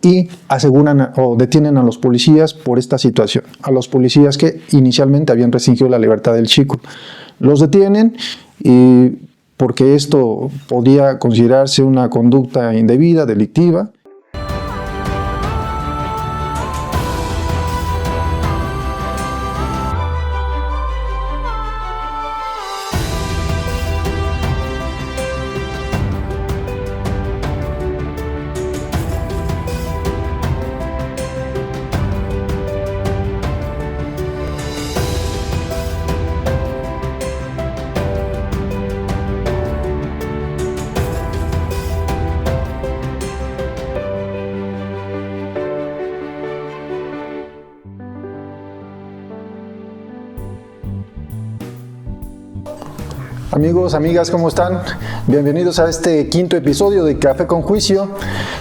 y aseguran o detienen a los policías por esta situación, a los policías que inicialmente habían restringido la libertad del chico. Los detienen y porque esto podía considerarse una conducta indebida, delictiva. Amigos, amigas, ¿cómo están? Bienvenidos a este quinto episodio de Café con Juicio.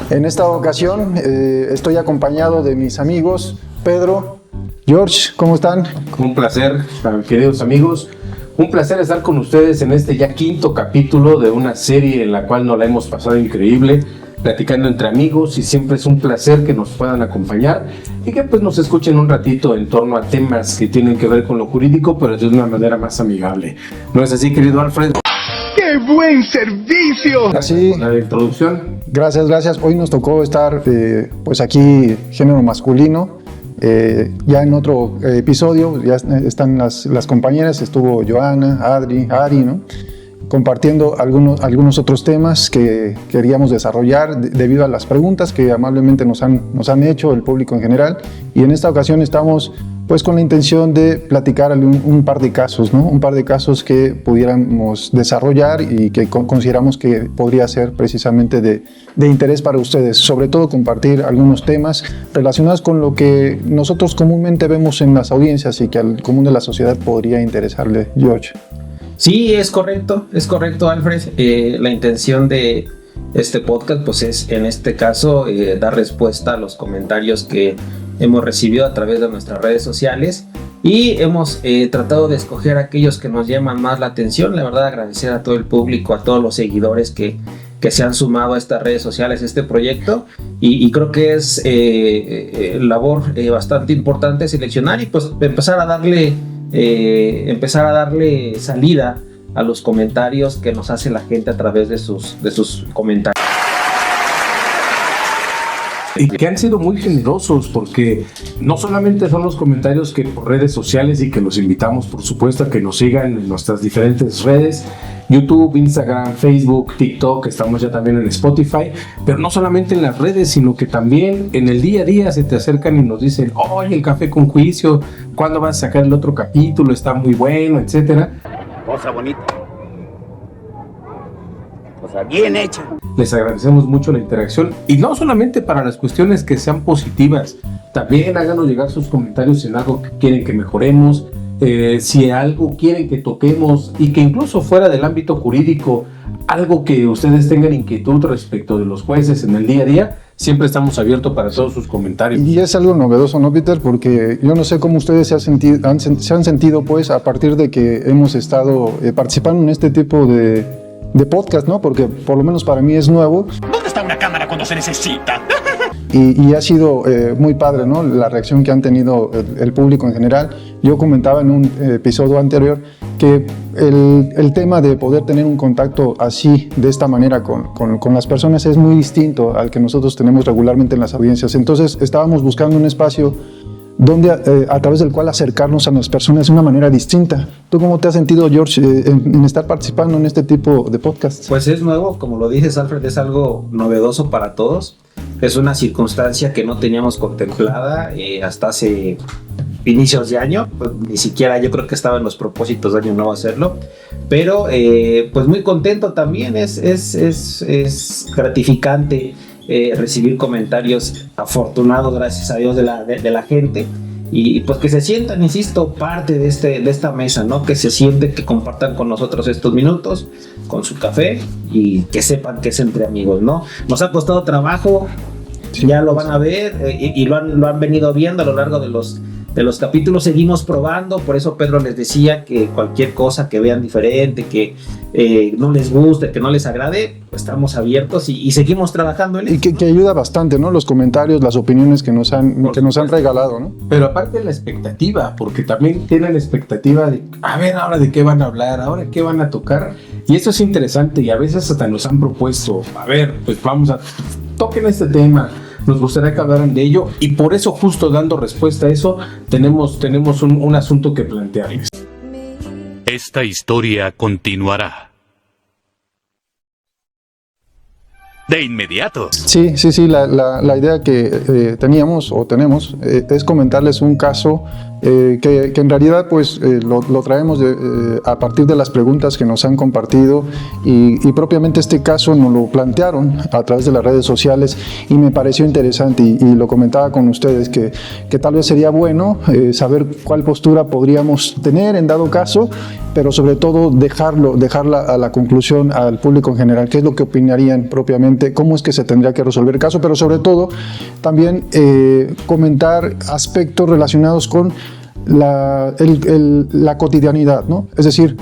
En esta ocasión estoy acompañado de mis amigos Pedro, George, ¿cómo están? Un placer, queridos amigos. Un placer estar con ustedes en este ya quinto capítulo de una serie en la cual nos la hemos pasado increíble, platicando entre amigos, y siempre es un placer que nos puedan acompañar y que pues nos escuchen un ratito en torno a temas que tienen que ver con lo jurídico, pero de una manera más amigable. ¿No es así, querido Alfred? ¡Qué buen servicio! Así. La introducción. Gracias. Hoy nos tocó estar pues aquí género masculino. Ya en otro episodio ya están las compañeras, estuvo Joana, Adri, Ari, ¿no? Compartiendo algunos otros temas que queríamos desarrollar debido a las preguntas que amablemente nos han hecho el público en general, y en esta ocasión estamos pues con la intención de platicar un par de casos, ¿no? Un par de casos que pudiéramos desarrollar y que consideramos que podría ser precisamente de interés para ustedes, sobre todo compartir algunos temas relacionados con lo que nosotros comúnmente vemos en las audiencias y que al común de la sociedad podría interesarle. George. Sí, es correcto, Alfred. La intención de este podcast pues es, en este caso, dar respuesta a los comentarios que hemos recibido a través de nuestras redes sociales, y hemos tratado de escoger aquellos que nos llaman más la atención. La verdad, agradecer a todo el público, a todos los seguidores que se han sumado a estas redes sociales, a este proyecto, y creo que es labor bastante importante seleccionar y pues empezar a darle salida a los comentarios que nos hace la gente a través de sus comentarios. Y que han sido muy generosos, porque no solamente son los comentarios que por redes sociales, y que los invitamos por supuesto a que nos sigan en nuestras diferentes redes, YouTube, Instagram, Facebook, TikTok, estamos ya también en Spotify, pero no solamente en las redes, sino que también en el día a día se te acercan y nos dicen: oye, el Café con Juicio, ¿cuándo vas a sacar el otro capítulo? Está muy bueno, etcétera. Cosa bonita. Cosa bien hecha. Les agradecemos mucho la interacción, y no solamente para las cuestiones que sean positivas, también háganos llegar sus comentarios en algo que quieren que mejoremos, si algo quieren que toquemos, y que incluso fuera del ámbito jurídico, algo que ustedes tengan inquietud respecto de los jueces en el día a día, siempre estamos abiertos para todos sus comentarios. Y es algo novedoso, ¿no, Peter? Porque yo no sé cómo ustedes se han sentido pues a partir de que hemos estado participando en este tipo de podcast, ¿no? Porque por lo menos para mí es nuevo. ¿Dónde está una cámara cuando se necesita? Y ha sido muy padre, ¿no? La reacción que han tenido el público en general. Yo comentaba en un episodio anterior que el tema de poder tener un contacto así, de esta manera, con las personas es muy distinto al que nosotros tenemos regularmente en las audiencias. Entonces estábamos buscando un espacio donde a través del cual acercarnos a las personas de una manera distinta. ¿Tú cómo te has sentido, George, en estar participando en este tipo de podcasts? Pues es nuevo, como lo dices, Alfred, es algo novedoso para todos. Es una circunstancia que no teníamos contemplada hasta hace inicios de año. Pues ni siquiera yo creo que estaba en los propósitos de año nuevo hacerlo. Pero pues muy contento también, es gratificante recibir comentarios afortunados, gracias a Dios, de la gente, y pues que se sientan, insisto, parte de esta mesa, ¿no? Que se sienten, que compartan con nosotros estos minutos con su café, y que sepan que es entre amigos, ¿no? Nos ha costado trabajo, sí, ya lo van a ver, y lo han venido viendo a lo largo de de los capítulos seguimos probando, por eso Pedro les decía que cualquier cosa que vean diferente, que no les guste, que no les agrade, pues estamos abiertos y seguimos trabajando en eso. Y que ayuda bastante, ¿no? Los comentarios, las opiniones que nos han regalado, ¿no? Pero aparte de la expectativa, porque también tienen la expectativa de, a ver, ahora de qué van a hablar, ahora qué van a tocar, y eso es interesante, y a veces hasta nos han propuesto, a ver, pues toquen este tema, nos gustaría que hablaran de ello, y por eso, justo dando respuesta a eso, tenemos un asunto que plantearles. Esta historia continuará. De inmediato. Sí, la idea que tenemos es comentarles un caso que en realidad pues lo traemos a partir de las preguntas que nos han compartido y propiamente este caso nos lo plantearon a través de las redes sociales y me pareció interesante y lo comentaba con ustedes que tal vez sería bueno saber cuál postura podríamos tener en dado caso, pero sobre todo dejarla a la conclusión al público en general, qué es lo que opinarían propiamente, cómo es que se tendría que resolver el caso, pero sobre todo también comentar aspectos relacionados con la cotidianidad, ¿no? Es decir,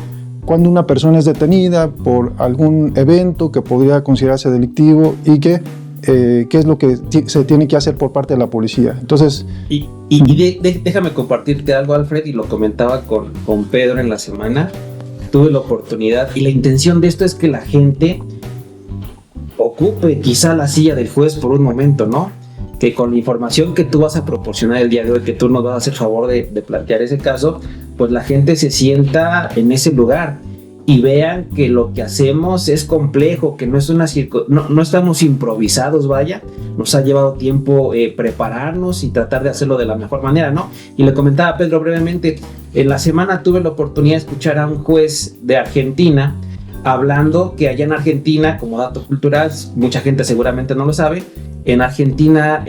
cuando una persona es detenida por algún evento que podría considerarse delictivo y qué es lo que se tiene que hacer por parte de la policía. Entonces, déjame compartirte algo, Alfred, y lo comentaba con Pedro en la semana. Tuve la oportunidad y la intención de esto es que la gente ocupe quizá la silla del juez por un momento, ¿no? Que con la información que tú vas a proporcionar el día de hoy, que tú nos vas a hacer favor de plantear ese caso, pues la gente se sienta en ese lugar y vean que lo que hacemos es complejo, que no es no estamos improvisados, vaya, nos ha llevado tiempo prepararnos y tratar de hacerlo de la mejor manera, ¿no? Y le comentaba a Pedro brevemente, en la semana tuve la oportunidad de escuchar a un juez de Argentina hablando que allá en Argentina, como dato cultural, mucha gente seguramente no lo sabe, en Argentina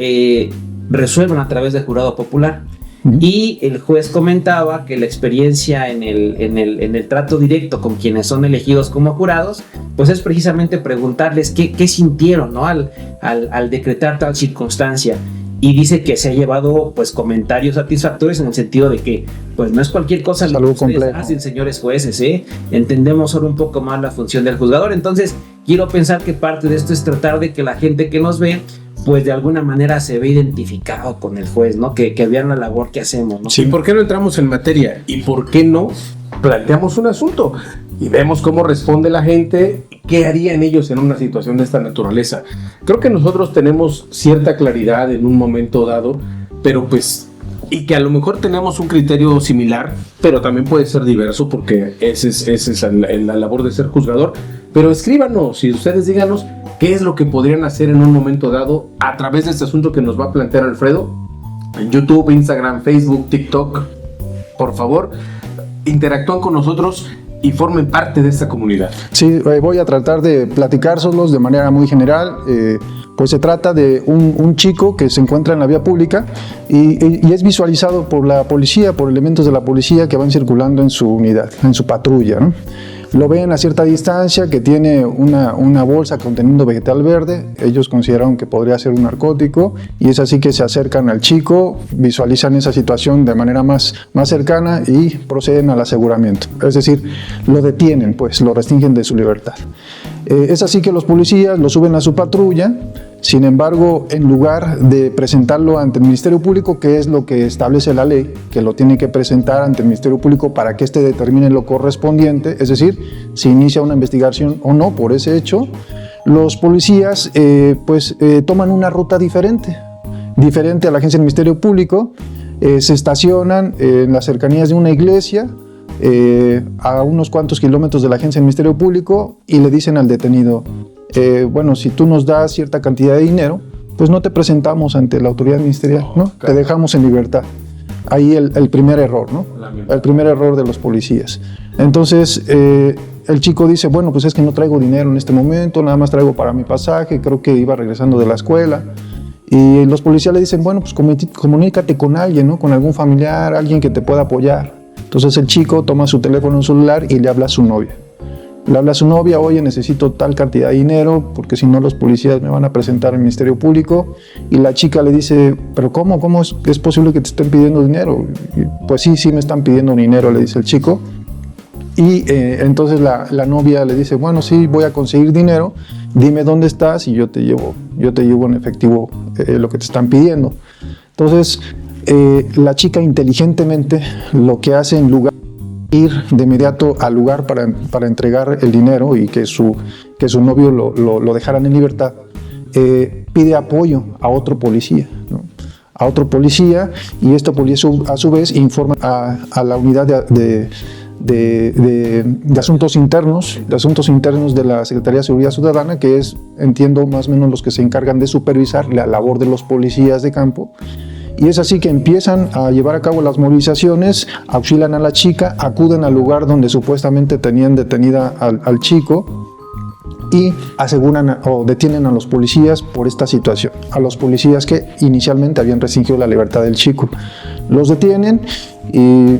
resuelven a través del jurado popular. Y el juez comentaba que la experiencia en el trato directo con quienes son elegidos como jurados, pues es precisamente preguntarles qué sintieron, ¿no? al decretar tal circunstancia. Y dice que se ha llevado pues comentarios satisfactorios en el sentido de que pues no es cualquier cosa lo que ustedes hacen, señores jueces, entendemos solo un poco más la función del juzgador. Entonces quiero pensar que parte de esto es tratar de que la gente que nos ve pues de alguna manera se ve identificado con el juez, ¿no? Que vean la labor que hacemos, ¿no? Sí, ¿por qué no entramos en materia? ¿Y por qué no planteamos un asunto? Y vemos cómo responde la gente, qué harían ellos en una situación de esta naturaleza. Creo que nosotros tenemos cierta claridad en un momento dado, pero pues, y que a lo mejor tenemos un criterio similar, pero también puede ser diverso, porque esa es la labor de ser juzgador. Pero escríbanos y ustedes díganos qué es lo que podrían hacer en un momento dado a través de este asunto que nos va a plantear Alfredo en YouTube, Instagram, Facebook, TikTok. Por favor, interactúen con nosotros y formen parte de esta comunidad. Sí, voy a tratar de platicárselos de manera muy general. Pues se trata de un chico que se encuentra en la vía pública y es visualizado por la policía, por elementos de la policía que van circulando en su unidad, en su patrulla, ¿no? Lo ven a cierta distancia, que tiene una bolsa conteniendo vegetal verde. Ellos consideraron que podría ser un narcótico y es así que se acercan al chico, visualizan esa situación de manera más cercana y proceden al aseguramiento. Es decir, lo detienen, pues lo restringen de su libertad. Es así que los policías lo suben a su patrulla. Sin embargo, en lugar de presentarlo ante el Ministerio Público, que es lo que establece la ley, que lo tiene que presentar ante el Ministerio Público para que éste determine lo correspondiente, es decir, si inicia una investigación o no por ese hecho, los policías toman una ruta diferente a la agencia del Ministerio Público, se estacionan en las cercanías de una iglesia, a unos cuantos kilómetros de la agencia del Ministerio Público y le dicen al detenido, bueno, si tú nos das cierta cantidad de dinero, pues no te presentamos ante la autoridad ministerial, ¿no? Te dejamos en libertad. Ahí el primer error, ¿no? El primer error de los policías. Entonces, el chico dice, bueno, pues es que no traigo dinero en este momento, nada más traigo para mi pasaje, creo que iba regresando de la escuela. Y los policías le dicen, bueno, pues comunícate con alguien, ¿no? Con algún familiar, alguien que te pueda apoyar. Entonces el chico toma su teléfono celular y le habla a su novia. le habla a su novia, oye, necesito tal cantidad de dinero porque si no los policías me van a presentar al Ministerio Público, y la chica le dice, pero ¿cómo es posible que te estén pidiendo dinero? Y, pues sí me están pidiendo dinero, le dice el chico. Y entonces la novia le dice, bueno, sí, voy a conseguir dinero, dime dónde estás y yo te llevo en efectivo lo que te están pidiendo. Entonces la chica inteligentemente lo que hace, en lugar de ir de inmediato al lugar para entregar el dinero y que su novio lo dejaran en libertad, pide apoyo a otro policía, ¿no? A otro policía, y este policía a su vez informa a la unidad de asuntos internos de la Secretaría de Seguridad Ciudadana, que es, entiendo, más o menos los que se encargan de supervisar la labor de los policías de campo. Y es así que empiezan a llevar a cabo las movilizaciones, auxilian a la chica, acuden al lugar donde supuestamente tenían detenida al chico y aseguran o detienen a los policías por esta situación, a los policías que inicialmente habían restringido la libertad del chico. Los detienen y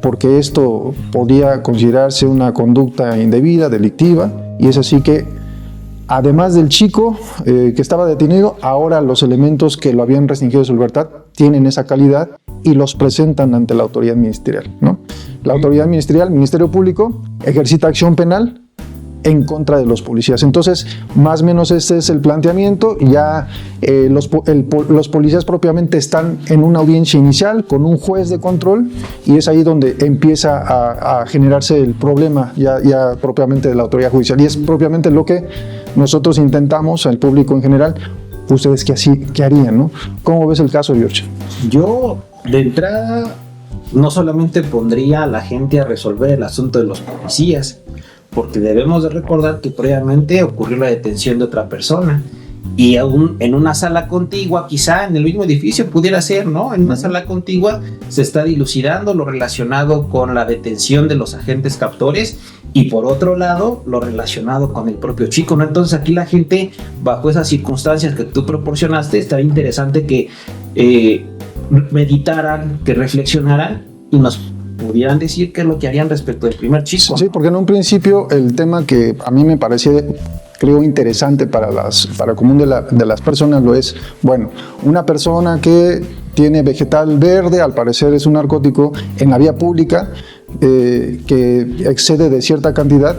porque esto podía considerarse una conducta indebida, delictiva, y es así que, además del chico que estaba detenido, ahora los elementos que lo habían restringido de su libertad tienen esa calidad y los presentan ante la autoridad ministerial, ¿no? La autoridad ministerial, Ministerio Público, ejercita acción penal en contra de los policías. Entonces, más o menos este es el planteamiento. Ya los policías propiamente están en una audiencia inicial con un juez de control, y es ahí donde empieza a generarse el problema ya propiamente de la autoridad judicial, y es propiamente lo que nosotros intentamos al público en general. ¿Ustedes qué harían, no? ¿Cómo ves el caso, George? Yo, de entrada, no solamente pondría a la gente a resolver el asunto de los policías, porque debemos de recordar que previamente ocurrió la detención de otra persona, y aún en una sala contigua, quizá en el mismo edificio pudiera ser, ¿no? En una sala contigua se está dilucidando lo relacionado con la detención de los agentes captores, y por otro lado lo relacionado con el propio chico, ¿no? Entonces aquí la gente, bajo esas circunstancias que tú proporcionaste, estaría interesante que meditaran, que reflexionaran y nos pudieran decir qué es lo que harían respecto del primer chico. Sí, porque en un principio el tema que a mí me parecía, creo, interesante para el común de las personas lo es, bueno, una persona que tiene vegetal verde, al parecer es un narcótico, en la vía pública, que excede de cierta cantidad,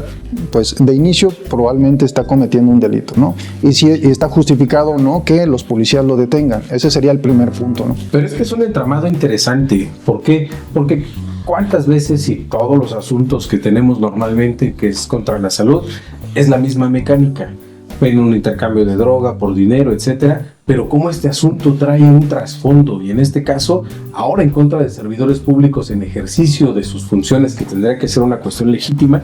pues de inicio probablemente está cometiendo un delito, ¿no? Y si está justificado o no que los policías lo detengan. Ese sería el primer punto, ¿no? Pero es que es un entramado interesante. ¿Por qué? Porque ¿cuántas veces, y todos los asuntos que tenemos normalmente, que es contra la salud, es la misma mecánica? En un intercambio de droga por dinero, etcétera, pero cómo este asunto trae un trasfondo, y en este caso, ahora en contra de servidores públicos en ejercicio de sus funciones, que tendría que ser una cuestión legítima,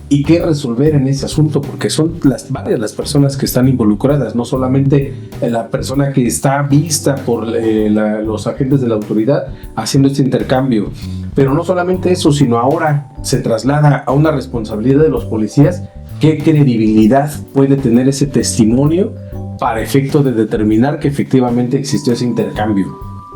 y qué resolver en ese asunto, porque son varias las personas que están involucradas, no solamente la persona que está vista por los agentes de la autoridad haciendo este intercambio, pero no solamente eso, sino ahora se traslada a una responsabilidad de los policías. ¿Qué credibilidad puede tener ese testimonio para efecto de determinar que efectivamente existió ese intercambio?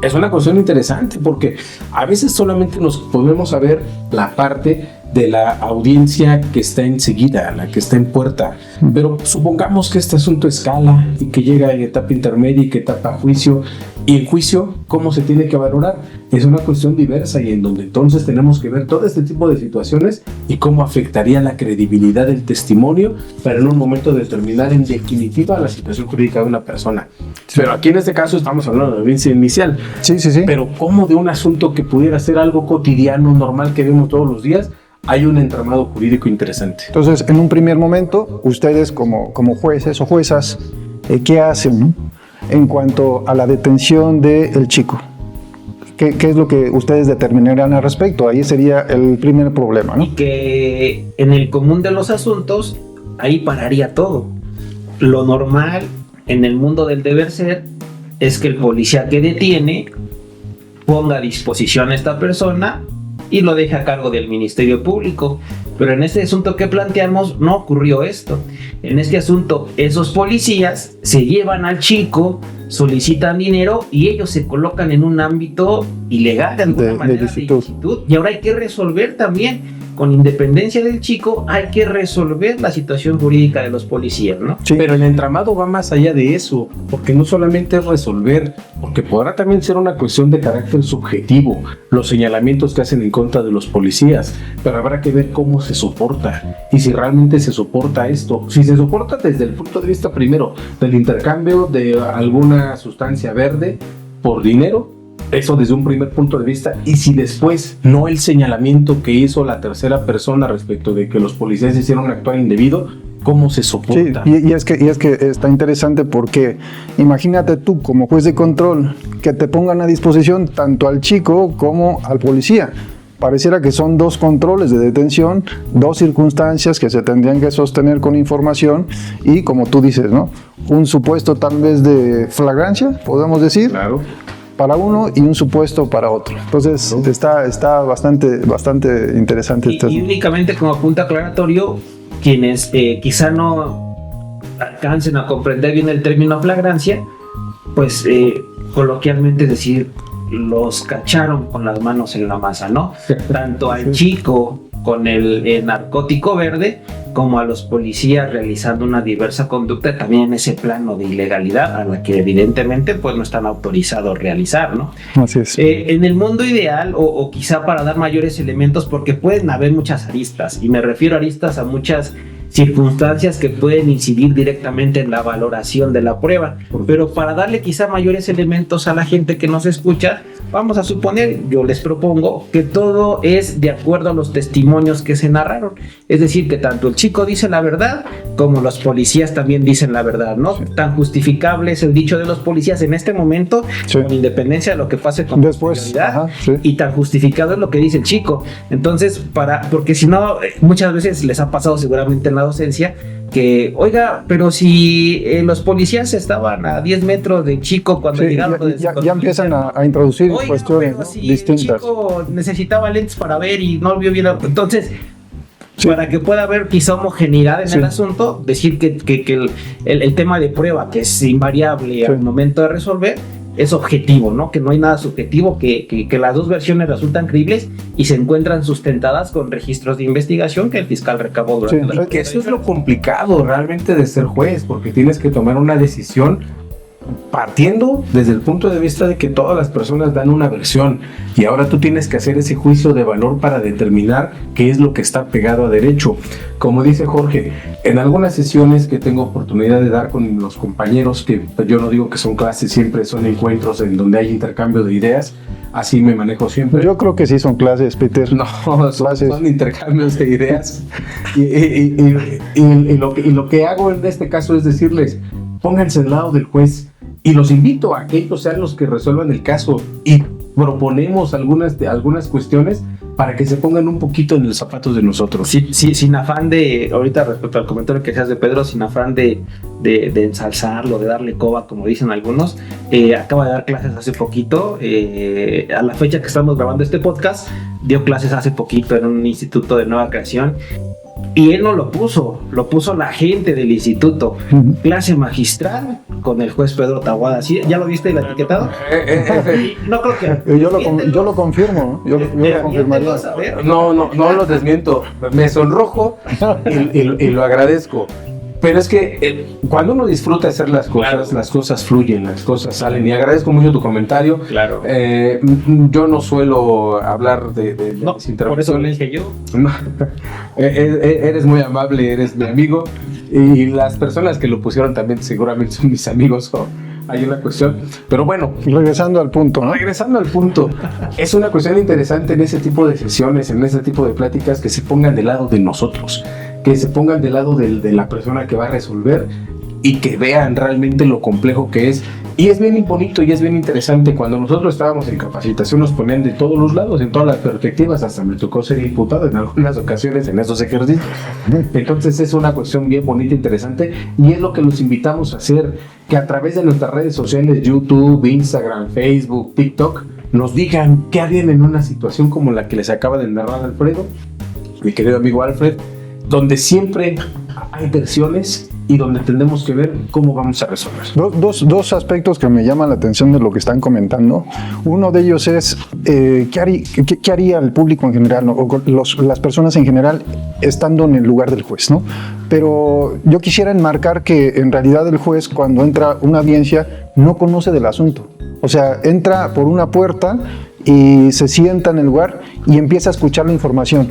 Es una cuestión interesante, porque a veces solamente nos podemos saber la parte de la audiencia que está enseguida, la que está en puerta, pero supongamos que este asunto escala y que llega en etapa intermedia y que etapa juicio, y en juicio, ¿cómo se tiene que valorar? Es una cuestión diversa, y en donde entonces tenemos que ver todo este tipo de situaciones y cómo afectaría la credibilidad del testimonio para en un momento determinar en definitiva la situación jurídica de una persona. Pero aquí en este caso estamos hablando de audiencia inicial. Sí. Pero ¿cómo de un asunto que pudiera ser algo cotidiano, normal, que vemos todos los días, hay un entramado jurídico interesante? Entonces, en un primer momento, ustedes como jueces o juezas, ¿qué hacen, no? En cuanto a la detención del chico? ¿Qué es lo que ustedes determinarán al respecto? Ahí sería el primer problema, ¿no? Y que en el común de los asuntos, ahí pararía todo. Lo normal en el mundo del deber ser es que el policía que detiene ponga a disposición a esta persona y lo deja a cargo del Ministerio Público. Pero en este asunto que planteamos no ocurrió esto. En este asunto, esos policías se llevan al chico, solicitan dinero y ellos se colocan en un ámbito ilegal de alguna manera de ilicitud. Y ahora hay que resolver también con independencia del chico, hay que resolver la situación jurídica de los policías, ¿no? Sí. Pero el entramado va más allá de eso, porque no solamente es resolver, porque podrá también ser una cuestión de carácter subjetivo, los señalamientos que hacen en contra de los policías, pero habrá que ver cómo se soporta y si realmente se soporta esto. Si se soporta desde el punto de vista primero del intercambio de alguna sustancia verde por dinero, eso desde un primer punto de vista, y si después no el señalamiento que hizo la tercera persona respecto de que los policías hicieron un actuar indebido, ¿cómo se Sí, soporta? y es que está interesante porque imagínate tú como juez de control que te pongan a disposición tanto al chico como al policía. Pareciera que son dos controles de detención, dos circunstancias que se tendrían que sostener con información y, como tú dices, ¿no? Un supuesto tal vez de flagrancia, podemos decir, Claro. para uno y un supuesto para otro. Entonces está bastante interesante. Y únicamente como punto aclaratorio, quienes quizá no alcancen a comprender bien el término flagrancia, pues coloquialmente es decir, los cacharon con las manos en la masa, ¿no? Tanto al chico con el narcótico verde, como a los policías realizando una diversa conducta también en ese plano de ilegalidad a la que evidentemente pues no están autorizados a realizar, ¿no? Así es. En el mundo ideal, o quizá para dar mayores elementos, porque pueden haber muchas aristas, y me refiero a aristas a muchas circunstancias que pueden incidir directamente en la valoración de la prueba, pero para darle quizá mayores elementos a la gente que nos escucha, vamos a suponer, yo les propongo que todo es de acuerdo a los testimonios que se narraron, es decir, que tanto el chico dice la verdad como los policías también dicen la verdad, ¿no? Sí. Tan justificable es el dicho de los policías en este momento, Sí. con independencia de lo que pase con Después, posterioridad, ajá, sí. y tan justificado es lo que dice el chico. Entonces, porque si no, muchas veces les ha pasado seguramente en la docencia que, oiga, pero si los policías estaban a 10 metros del chico cuando Sí, llegaron. ya empiezan a introducir Oiga, cuestiones, pero ¿no? si distintas. el chico necesitaba lentes para ver y no vio bien. Entonces, Sí. para que pueda haber quizá homogeneidad en Sí. el asunto, decir que el tema de prueba, que es invariable Sí. al momento de resolver, es objetivo, ¿no? Que no hay nada subjetivo, que las dos versiones resultan creíbles y se encuentran sustentadas con registros de investigación que el fiscal recabó durante Sí. la... Que eso es lo complicado realmente de ser juez, porque tienes que tomar una decisión partiendo desde el punto de vista de que todas las personas dan una versión y ahora tú tienes que hacer ese juicio de valor para determinar qué es lo que está pegado a derecho. Como dice Jorge, en algunas sesiones que tengo oportunidad de dar con los compañeros, que yo no digo que son clases, siempre son encuentros en donde hay intercambio de ideas, así me manejo siempre. Yo creo que sí son clases, Peter. No, son intercambios de ideas. Y lo que hago en este caso es decirles, pónganse al lado del juez y los invito a que ellos sean los que resuelvan el caso y proponemos algunas cuestiones para que se pongan un poquito en los zapatos de nosotros. Sí, sin afán de, ahorita respecto al comentario que hacías de Pedro, sin afán de ensalzarlo, de darle coba, como dicen algunos, acaba de dar clases hace poquito, a la fecha que estamos grabando este podcast, dio clases hace poquito en un instituto de nueva creación. Y él no lo puso la gente del instituto. Clase magistral con el juez Pedro Taboada. ¿Sí? ¿Ya lo viste el etiquetado? No creo que... Yo lo confirmo, ¿no? Yo lo confirmaría. No lo desmiento, me sonrojo y lo agradezco. Pero es que cuando uno disfruta hacer las cosas, claro, las cosas fluyen, las cosas salen. Y agradezco mucho tu comentario. Claro. Yo no suelo hablar de mis intervenciones. Por eso lo dije yo. No. Eres muy amable, eres mi amigo. Y las personas que lo pusieron también seguramente son mis amigos. Hay una cuestión. Pero bueno. Regresando al punto, ¿no? Regresando al punto. Es una cuestión interesante en ese tipo de sesiones, en ese tipo de pláticas, que se pongan del lado de nosotros. Que se pongan del lado de la persona que va a resolver y que vean realmente lo complejo que es. Y es bien bonito y es bien interesante. Cuando nosotros estábamos en capacitación nos ponían de todos los lados, en todas las perspectivas. Hasta me tocó ser diputado en algunas ocasiones en esos ejercicios. Entonces es una cuestión bien bonita, interesante, y es lo que los invitamos a hacer, que a través de nuestras redes sociales, YouTube, Instagram, Facebook, TikTok, nos digan qué harían en una situación como la que les acaba de narrar Alfredo, mi querido amigo Alfred, donde siempre hay versiones y donde tenemos que ver cómo vamos a resolver. Dos aspectos que me llaman la atención de lo que están comentando. Uno de ellos es ¿qué haría el público en general, ¿no? O las personas en general estando en el lugar del juez, ¿no? Pero yo quisiera enmarcar que en realidad el juez, cuando entra una audiencia, no conoce del asunto. O sea, entra por una puerta y se sienta en el lugar y empieza a escuchar la información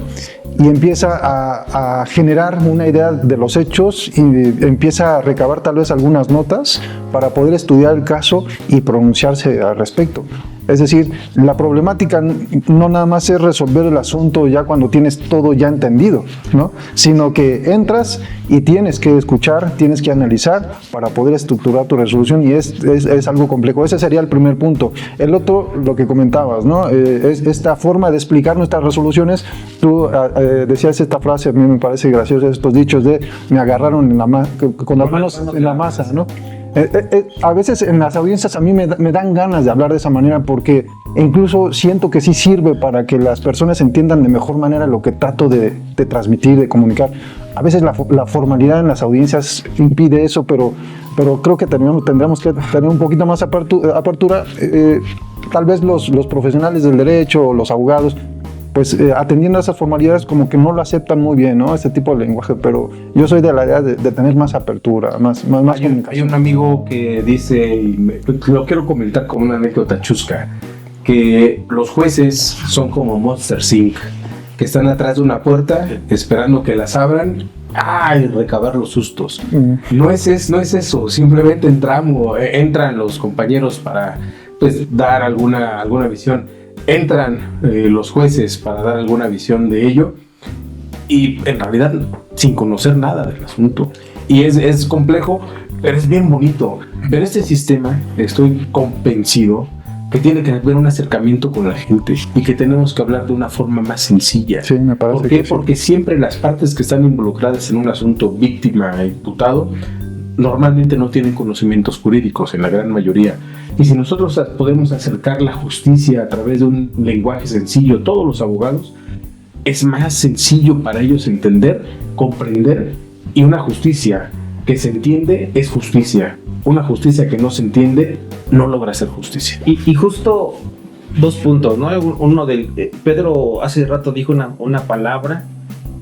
y empieza a generar una idea de los hechos y empieza a recabar tal vez algunas notas para poder estudiar el caso y pronunciarse al respecto. Es decir, la problemática no nada más es resolver el asunto ya cuando tienes todo ya entendido, ¿no? Sino que entras y tienes que escuchar, tienes que analizar para poder estructurar tu resolución, y es algo complejo. Ese sería el primer punto. El otro, lo que comentabas, ¿no? Es esta forma de explicar nuestras resoluciones. Tú decías esta frase, a mí me parece graciosa, estos dichos de me agarraron con las manos en la masa, ¿no? A veces en las audiencias a mí me dan ganas de hablar de esa manera, porque incluso siento que sí sirve para que las personas entiendan de mejor manera lo que trato de transmitir, de comunicar. A veces la formalidad en las audiencias impide eso, pero creo que tendremos que tener un poquito más apertura. Tal vez los profesionales del derecho o los abogados, pues atendiendo a esas formalidades, como que no lo aceptan muy bien, ¿no? Este tipo de lenguaje, pero yo soy de la idea de tener más apertura, más comunicación. Hay un amigo que dice, y lo quiero comentar como una anécdota chusca, que los jueces son como Monster Inc., que están atrás de una puerta esperando que las abran, y recabar los sustos. No es eso, simplemente entran los compañeros para, pues, dar alguna visión. Entran los jueces para dar alguna visión de ello, y en realidad sin conocer nada del asunto. Y es complejo, pero es bien bonito. Pero este sistema, estoy convencido que tiene que haber un acercamiento con la gente y que tenemos que hablar de una forma más sencilla. Sí, me parece. ¿Por qué? Porque siempre las partes que están involucradas en un asunto, víctima e imputado, normalmente no tienen conocimientos jurídicos en la gran mayoría. Y si nosotros podemos acercar la justicia a través de un lenguaje sencillo, todos los abogados, es más sencillo para ellos entender, comprender, y una justicia que se entiende es justicia. Una justicia que no se entiende no logra ser justicia. Y justo dos puntos, ¿no? Uno Pedro hace rato dijo una palabra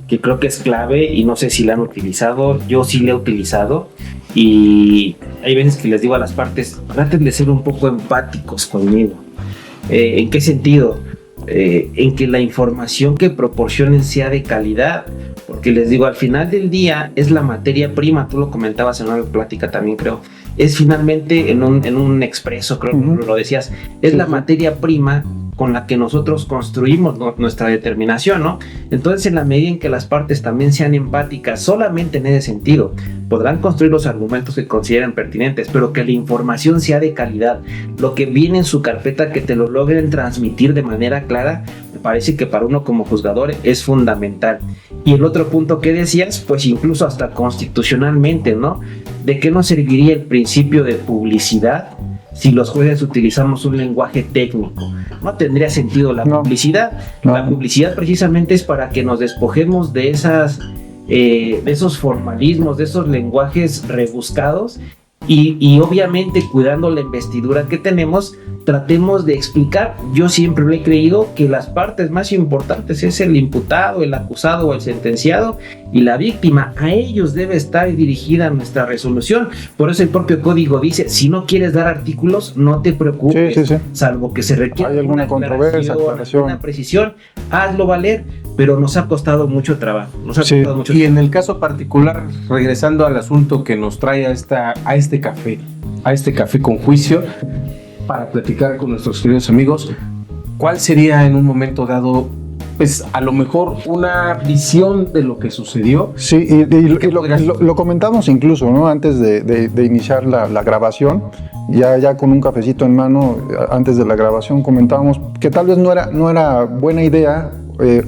que creo que es clave, y no sé si la han utilizado. Yo sí la he utilizado, y hay veces que les digo a las partes, traten de ser un poco empáticos conmigo. ¿En qué sentido? En que la información que proporcionen sea de calidad, porque les digo, al final del día es la materia prima. Tú lo comentabas en una plática también, creo, es finalmente en un expreso, creo que lo decías, es la materia prima con la que nosotros construimos nuestra determinación, ¿no? Entonces, en la medida en que las partes también sean empáticas, solamente en ese sentido, podrán construir los argumentos que consideren pertinentes, pero que la información sea de calidad, lo que viene en su carpeta, que te lo logren transmitir de manera clara. Me parece que para uno como juzgador es fundamental. Y el otro punto que decías, pues incluso hasta constitucionalmente, ¿no? ¿De qué nos serviría el principio de publicidad si los jueces utilizamos un lenguaje técnico? No tendría sentido la publicidad. La publicidad precisamente es para que nos despojemos de esos formalismos, de esos lenguajes rebuscados, y obviamente, cuidando la investidura que tenemos, tratemos de explicar. Yo siempre he creído que las partes más importantes es el imputado, el acusado o el sentenciado, y la víctima. A ellos debe estar dirigida nuestra resolución. Por eso el propio código dice, si no quieres dar artículos, no te preocupes, salvo que se requiera alguna controversia, una precisión, hazlo valer. Pero nos ha costado mucho trabajo. Y en el caso particular, regresando al asunto que nos trae a este café con juicio, para platicar con nuestros queridos amigos, ¿cuál sería en un momento dado, pues a lo mejor, una visión de lo que sucedió? Sí, y lo comentamos incluso, ¿no? Antes de iniciar la grabación, ya con un cafecito en mano, antes de la grabación, comentábamos que tal vez no era buena idea,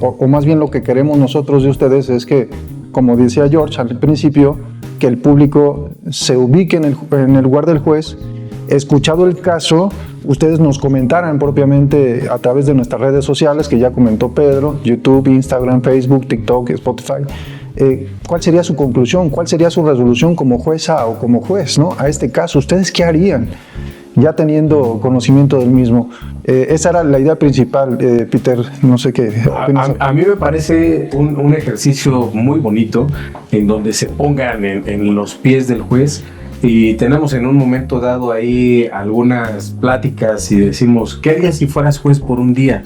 o más bien lo que queremos nosotros de ustedes es que, como decía George al principio, que el público se ubique en el lugar del juez. Escuchado el caso, ustedes nos comentaran propiamente a través de nuestras redes sociales, que ya comentó Pedro: YouTube, Instagram, Facebook, TikTok, Spotify. ¿cuál sería su conclusión? ¿Cuál sería su resolución como jueza o como juez, ¿no? A este caso, ¿ustedes qué harían? Ya teniendo conocimiento del mismo. Esa era la idea principal, Peter, no sé qué opinas. A mí me parece un ejercicio muy bonito en donde se pongan en los pies del juez y tenemos en un momento dado ahí algunas pláticas y decimos, ¿qué harías si fueras juez por un día?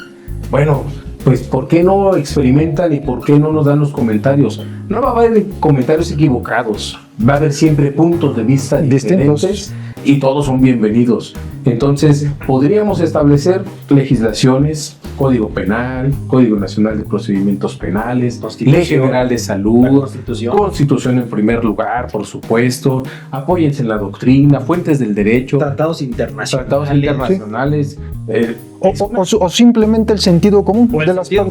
Bueno, pues ¿por qué no experimentan y por qué no nos dan los comentarios? No va a haber comentarios equivocados, va a haber siempre puntos de vista diferentes y todos son bienvenidos. Entonces, podríamos establecer legislaciones, Código Penal, Código Nacional de Procedimientos Penales, Ley General de Salud, Constitución en primer lugar, por supuesto, apóyense en la doctrina, fuentes del derecho, Tratados internacionales. O simplemente el sentido común de las claro.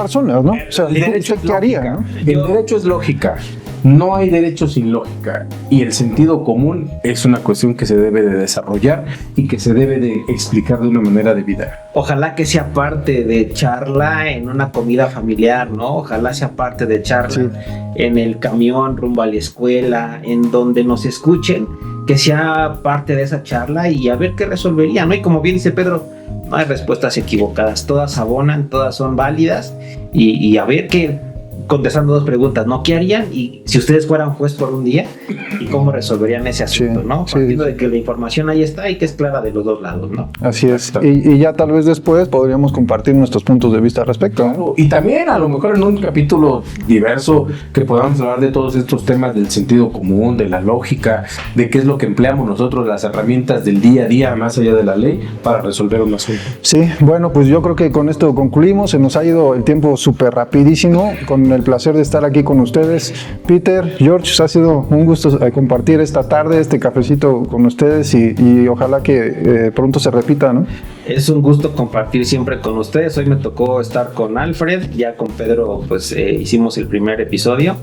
personas, ¿no? O sea, ¿qué haría, no? El derecho es lógica. No hay derecho sin lógica y el sentido común es una cuestión que se debe de desarrollar y que se debe de explicar de una manera debida. Ojalá que sea parte de charla en una comida familiar, ¿no? Ojalá sea parte de charla en el camión rumbo a la escuela, en donde nos escuchen, que sea parte de esa charla y a ver qué resolvería, ¿no? Y como bien dice Pedro, no hay respuestas equivocadas, todas abonan, todas son válidas y a ver qué... Contestando dos preguntas, ¿no? ¿Qué harían? Y si ustedes fueran juez por un día, ¿y cómo resolverían ese asunto, ¿no? Partiendo de que la información ahí está y que es clara de los dos lados, ¿no? Así es. Y ya tal vez después podríamos compartir nuestros puntos de vista al respecto. Claro. Y también a lo mejor en un capítulo diverso que podamos hablar de todos estos temas del sentido común, de la lógica, de qué es lo que empleamos nosotros, las herramientas del día a día más allá de la ley para resolver un asunto. Sí, bueno, pues yo creo que con esto concluimos. Se nos ha ido el tiempo súper rapidísimo, con el placer de estar aquí con ustedes. Peter, George, ha sido un gusto compartir esta tarde, este cafecito con ustedes y ojalá que pronto se repita, ¿no? Es un gusto compartir siempre con ustedes. Hoy me tocó estar con Alfred, ya con Pedro pues hicimos el primer episodio.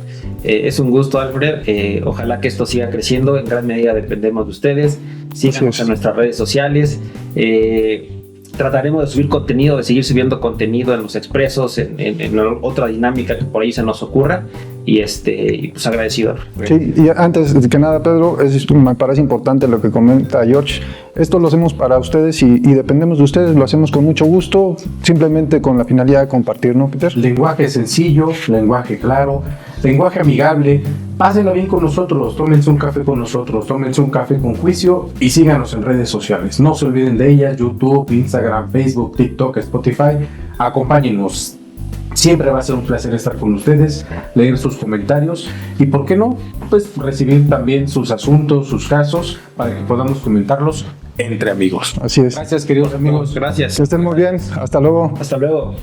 Es un gusto, Alfred. Ojalá que esto siga creciendo. En gran medida dependemos de ustedes. Síganos en nuestras redes sociales. Trataremos de subir contenido, de seguir subiendo contenido en los expresos, en otra dinámica que por ahí se nos ocurra. Y pues agradecido. Sí, y antes de que nada, Pedro, me parece importante lo que comenta George. Esto lo hacemos para ustedes y dependemos de ustedes, lo hacemos con mucho gusto, simplemente con la finalidad de compartir, ¿no, Peter? Lenguaje sencillo, lenguaje claro, lenguaje amigable. Pásenlo bien con nosotros, tómense un café con nosotros, tómense un café con juicio y síganos en redes sociales. No se olviden de ellas, YouTube, Instagram, Facebook, TikTok, Spotify. Acompáñenos. Siempre va a ser un placer estar con ustedes, leer sus comentarios y, ¿por qué no? Pues recibir también sus asuntos, sus casos, para que podamos comentarlos entre amigos. Así es. Gracias, queridos amigos. Gracias. Que estén muy bien. Hasta luego. Hasta luego.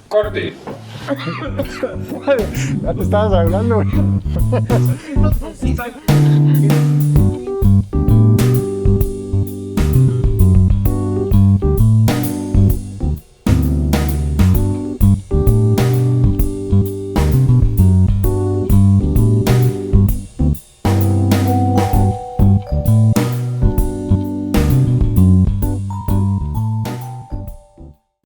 Corte. Ya te estabas hablando.